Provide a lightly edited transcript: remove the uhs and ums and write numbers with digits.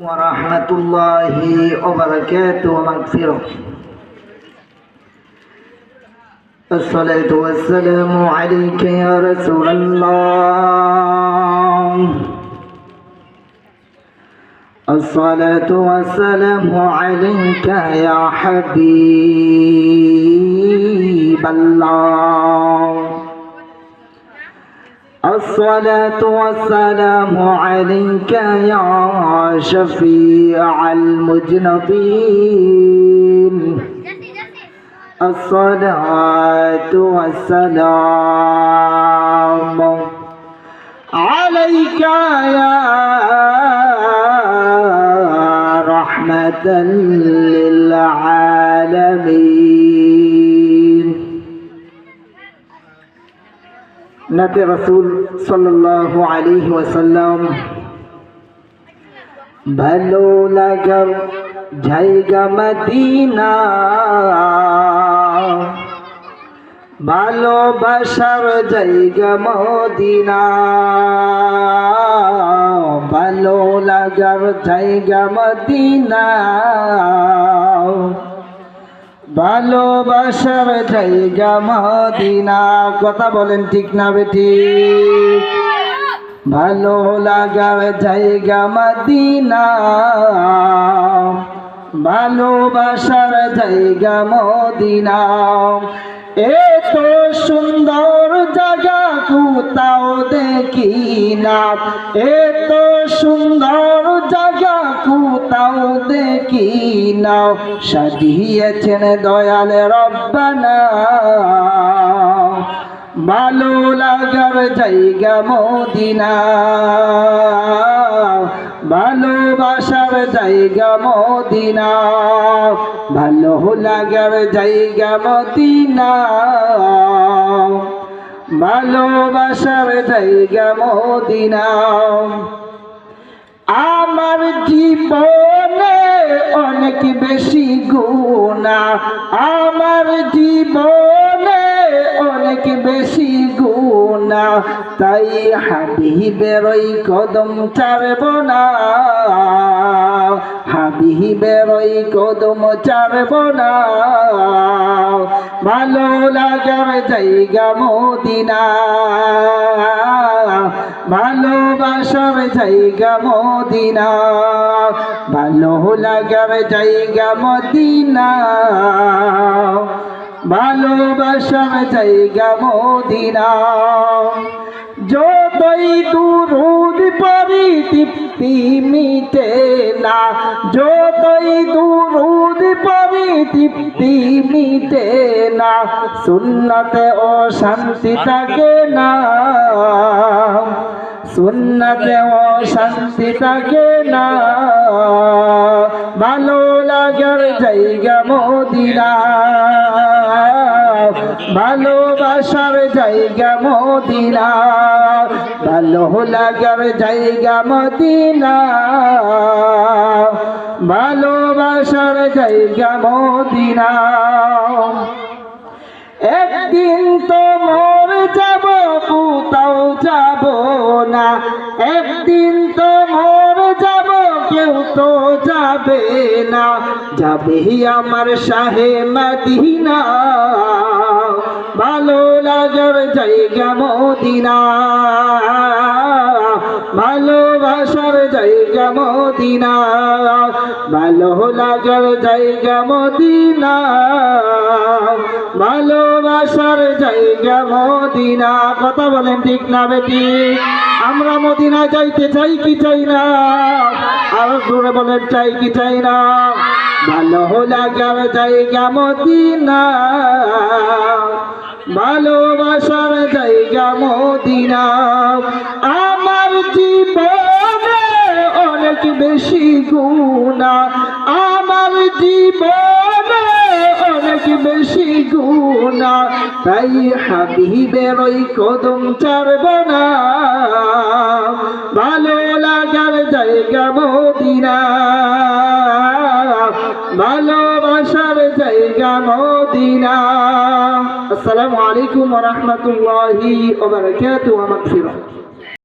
ورحمة الله وبركاته ومغفرة. الصلاة والسلام عليك يا رسول الله. الصلاة والسلام عليك يا حبيب الله. الصلاة والسلام عليك يا شفيع المذنبين. الصلاة والسلام عليك يا رحمة للعالمين. নাতে রাসূল সাল্লাল্লাহু আলাইহি ওয়াসাল্লাম ভালো লাগার জায়গা মদিনা, ভালোবাসার জায়গা মদিনা, ভালো লাগার জায়গা মদিনা, ভালোবাসার জায়গা মদিনা। কথা বলেন ঠিক না বেঠিক? ভালো লাগার জায়গা মদিনা, ভালোবাসার জায়গা মদিনা। এত সুন্দর জায়গা কোথাও দেখি না, এত সুন্দর জায়গা কোথাও দেখি না। সাজিয়েছেন দয়াল রব্বানা, ভালো লাগার জায়গা মদিনা, ভালোবাসার জায়গা মদিনা, ভালো লাগার জায়গা মদিনা, ভালোবাসার জায়গা মদিনা। আমার জীবনে অনেক বেশি গুনাহ, আমার জীবনে অনেক বেশি গুনাহ, তাই হাবিবের ওই কদম ছাড়ব না, হাবিবের ওই কদম ছাড়ব না। ভালো লাগার জায়গা মদিনা, ভালোবাসার জায়গা মদিনা, ভালো লাগার জায়গা মদিনা, ভালোবাসার জায়গা মদিনা। যতই দুরূদ পড়ি তৃপ্তি মিটে না, যতই দুরূদ পড়ি তৃপ্তি মিটে না। সুন্নতে ও শান্তি থাকে না, সুন্নতে ও শান্তি থাকে না। ভালো লাগার জায়গা মদিনা, ভালোবাসার জায়গা মদিনা, ভালো লাগার জায়গা মদিনা, ভালোবাসার জায়গা মদিনা। একদিন তো মোর যাব কোথাও যাব না, একদিন তো মোর যাব কেউ তো যাবে না। যাবে আমার শাহে মদিনা, ভালো লাগার জায়গা মদিনা, ভালোবাসার জায়গা মদিনা, ভালো লাগার জায়গা মদিনা, ভালোবাসার জায়গা মদিনা। কথা বলেন ঠিক না বেঠিক? আমরা মদিনায় যাইতে চাই কি চাই না? আর জোরে বলেন চাই কি চাই না? ভালো লাগার জায়গা মদিনা, ভালোবাসার জায়গা মদিনা। আমার জীবনে অনেক বেশি গুনাহ, আমার জীবনে অনেক বেশি গুনাহ, তাই হাবিবের ওই কদম ছাড়ব না। ভালো লাগার জায়গা মদিনা, ভালোবাসার জায়গা মদিনা। আসসালামু আলাইকুম ওয়া রাহমাতুল্লাহি ওয়া বারাকাতুহু ওয়া মাগফিরাহ।